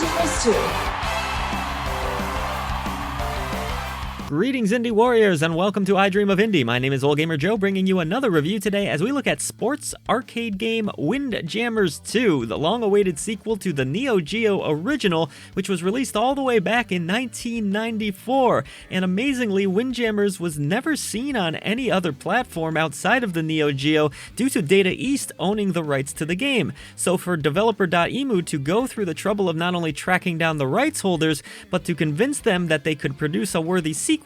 Windjammers 2. Greetings, Indie Warriors, and welcome to I Dream of Indie. My name is Gamer Joe, bringing you another review today as we look at sports arcade game Windjammers 2, the long-awaited sequel to the Neo Geo original, which was released all the way back in 1994. And amazingly, Windjammers was never seen on any other platform outside of the Neo Geo due to Data East owning the rights to the game. So for developer Dotemu to go through the trouble of not only tracking down the rights holders, but to convince them that they could produce a worthy sequel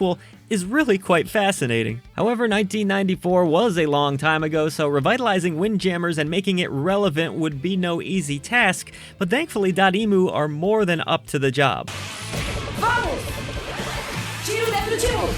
is really quite fascinating. However, 1994 was a long time ago, so revitalizing Windjammers and making it relevant would be no easy task, but thankfully Dotemu are more than up to the job. Vamos! Tiro definitivo!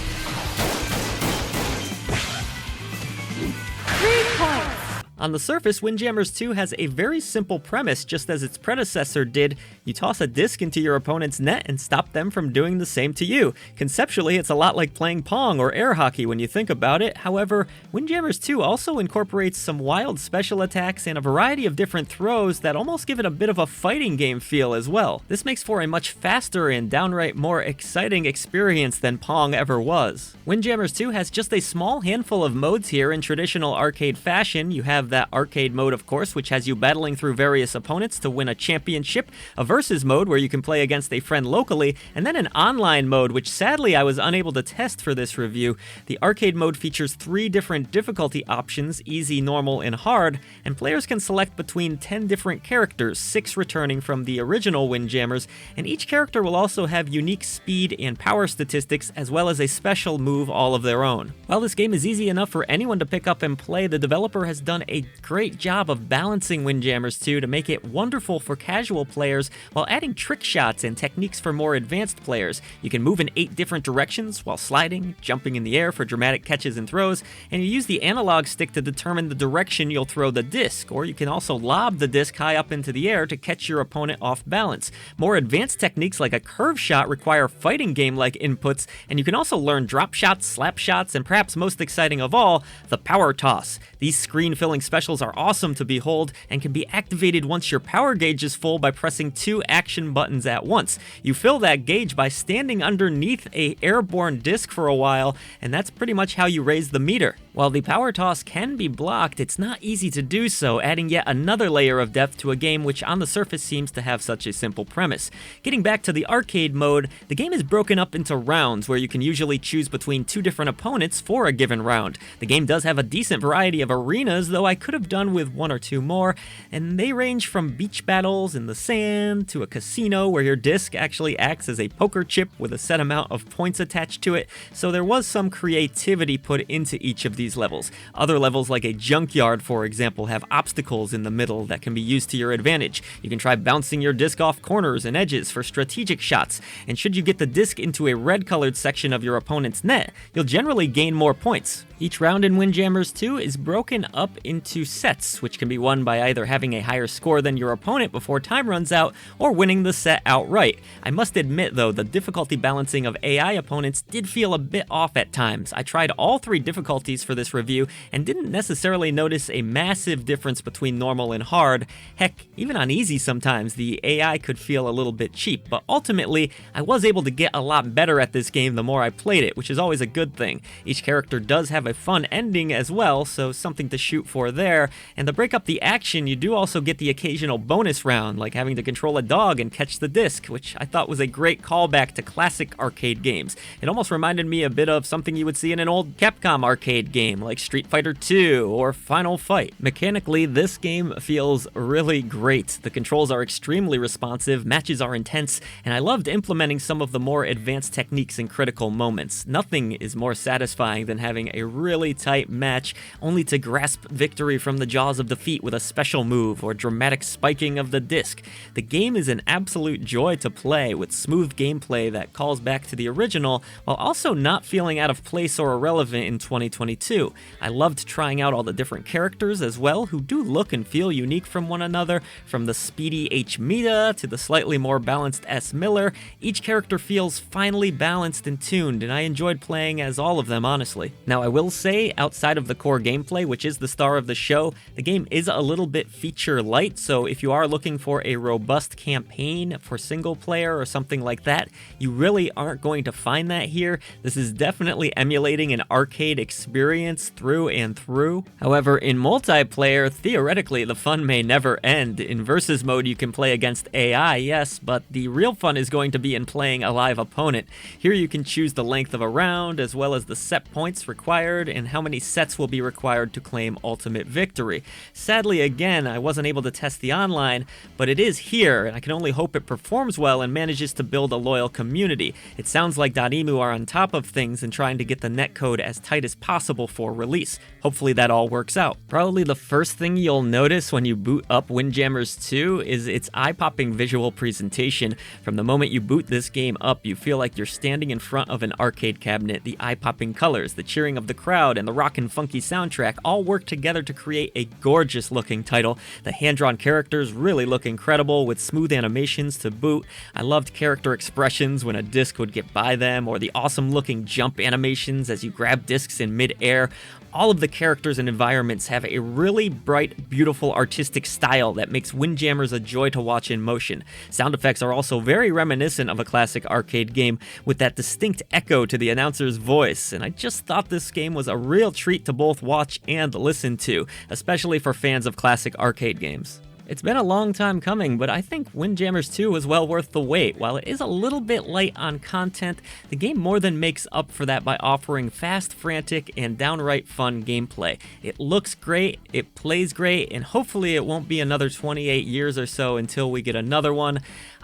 3 points! On the surface, Windjammers 2 has a very simple premise, just as its predecessor did. You toss a disc into your opponent's net and stop them from doing the same to you. Conceptually, it's a lot like playing Pong or air hockey when you think about it. However, Windjammers 2 also incorporates some wild special attacks and a variety of different throws that almost give it a bit of a fighting game feel as well. This makes for a much faster and downright more exciting experience than Pong ever was. Windjammers 2 has just a small handful of modes here in traditional arcade fashion. You have that arcade mode, of course, which has you battling through various opponents to win a championship, a versus mode where you can play against a friend locally, and then an online mode, which sadly I was unable to test for this review. The arcade mode features 3 different difficulty options, easy, normal, and hard, and players can select between 10 different characters, 6 returning from the original Windjammers, and each character will also have unique speed and power statistics, as well as a special move all of their own. While this game is easy enough for anyone to pick up and play, the developer has done a great job of balancing Windjammers 2 to make it wonderful for casual players while adding trick shots and techniques for more advanced players. You can move in 8 different directions while sliding, jumping in the air for dramatic catches and throws, and you use the analog stick to determine the direction you'll throw the disc, or you can also lob the disc high up into the air to catch your opponent off balance. More advanced techniques like a curve shot require fighting game-like inputs, and you can also learn drop shots, slap shots, and perhaps most exciting of all, the power toss. These screen-filling specials are awesome to behold and can be activated once your power gauge is full by pressing 2 action buttons at once. You fill that gauge by standing underneath a airborne disc for a while, and that's pretty much how you raise the meter. While the power toss can be blocked, it's not easy to do so, adding yet another layer of depth to a game which on the surface seems to have such a simple premise. Getting back to the arcade mode, the game is broken up into rounds where you can usually choose between 2 different opponents for a given round. The game does have a decent variety of arenas, though I could have done with 1 or 2 more, and they range from beach battles in the sand to a casino where your disc actually acts as a poker chip with a set amount of points attached to it, so there was some creativity put into each of these levels. Other levels, like a junkyard for example, have obstacles in the middle that can be used to your advantage. You can try bouncing your disc off corners and edges for strategic shots, and should you get the disc into a red colored section of your opponent's net, you'll generally gain more points. Each round in Windjammers 2 is broken up into sets, which can be won by either having a higher score than your opponent before time runs out, or winning the set outright. I must admit though, the difficulty balancing of AI opponents did feel a bit off at times. I tried all 3 difficulties for this review and didn't necessarily notice a massive difference between normal and hard. Heck, even on easy sometimes, the AI could feel a little bit cheap, but ultimately, I was able to get a lot better at this game the more I played it, which is always a good thing. Each character does have a fun ending as well, so something to shoot for there, and to break up the action, you do also get the occasional bonus round, like having to control a dog and catch the disc, which I thought was a great callback to classic arcade games. It almost reminded me a bit of something you would see in an old Capcom arcade game, like Street Fighter II or Final Fight. Mechanically, this game feels really great. The controls are extremely responsive, matches are intense, and I loved implementing some of the more advanced techniques in critical moments. Nothing is more satisfying than having a really tight match, only to grasp victory from the jaws of defeat with a special move or dramatic spiking of the disc. The game is an absolute joy to play, with smooth gameplay that calls back to the original, while also not feeling out of place or irrelevant in 2022. I loved trying out all the different characters as well, who do look and feel unique from one another, from the speedy H. Mita to the slightly more balanced S. Miller. Each character feels finely balanced and tuned, and I enjoyed playing as all of them, honestly. Now, I will will say, outside of the core gameplay, which is the star of the show, the game is a little bit feature light, so if you are looking for a robust campaign for single player or something like that, you really aren't going to find that here. This is definitely emulating an arcade experience through and through. However, in multiplayer, theoretically, the fun may never end. In versus mode, you can play against AI, yes, but the real fun is going to be in playing a live opponent. Here you can choose the length of a round, as well as the set points required, and how many sets will be required to claim ultimate victory. Sadly, again, I wasn't able to test the online, but it is here, and I can only hope it performs well and manages to build a loyal community. It sounds like Dotemu are on top of things and trying to get the netcode as tight as possible for release. Hopefully that all works out. Probably the first thing you'll notice when you boot up Windjammers 2 is its eye-popping visual presentation. From the moment you boot this game up, you feel like you're standing in front of an arcade cabinet. The eye-popping colors, the cheering of the crowd, and the rockin' funky soundtrack all work together to create a gorgeous-looking title. The hand-drawn characters really look incredible with smooth animations to boot. I loved character expressions when a disc would get by them, or the awesome-looking jump animations as you grab discs in mid-air. All of the characters and environments have a really bright, beautiful artistic style that makes Windjammers a joy to watch in motion. Sound effects are also very reminiscent of a classic arcade game, with that distinct echo to the announcer's voice, and I just thought this game was a real treat to both watch and listen to, especially for fans of classic arcade games. It's been a long time coming, but I think Windjammers 2 was well worth the wait. While it is a little bit light on content, the game more than makes up for that by offering fast, frantic, and downright fun gameplay. It looks great, it plays great, and hopefully it won't be another 28 years or so until we get another one.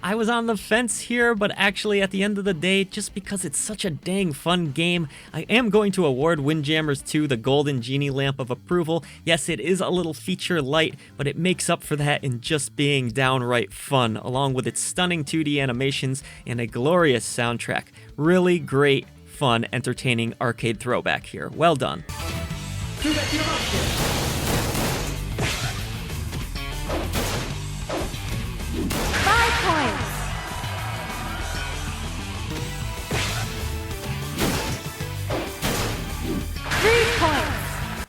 I was on the fence here, but actually at the end of the day, just because it's such a dang fun game, I am going to award Windjammers 2 the golden genie lamp of approval. Yes, it is a little feature light, but it makes up for that in just being downright fun, along with its stunning 2D animations and a glorious soundtrack. Really great, fun, entertaining arcade throwback here. Well done. 5 points.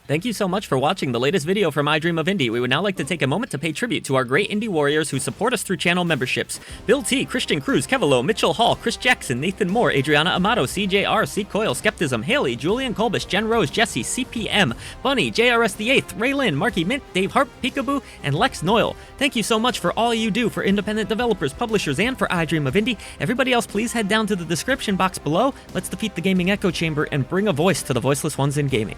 Thank you so much for watching the latest video from I Dream of Indie. We would now like to take a moment to pay tribute to our great indie warriors who support us through channel memberships. Bill T, Christian Cruz, Kevilo, Mitchell Hall, Chris Jackson, Nathan Moore, Adriana Amato, CJR, C. Coyle, Skeptism, Haley, Julian Kolbish, Jen Rose, Jesse, CPM, Bunny, JRS the 8th, Raylin, Marky Mint, Dave Harp, Peekaboo, and Lex Noyle. Thank you so much for all you do for independent developers, publishers, and for I Dream of Indie. Everybody else, please head down to the description box below. Let's defeat the gaming echo chamber and bring a voice to the voiceless ones in gaming.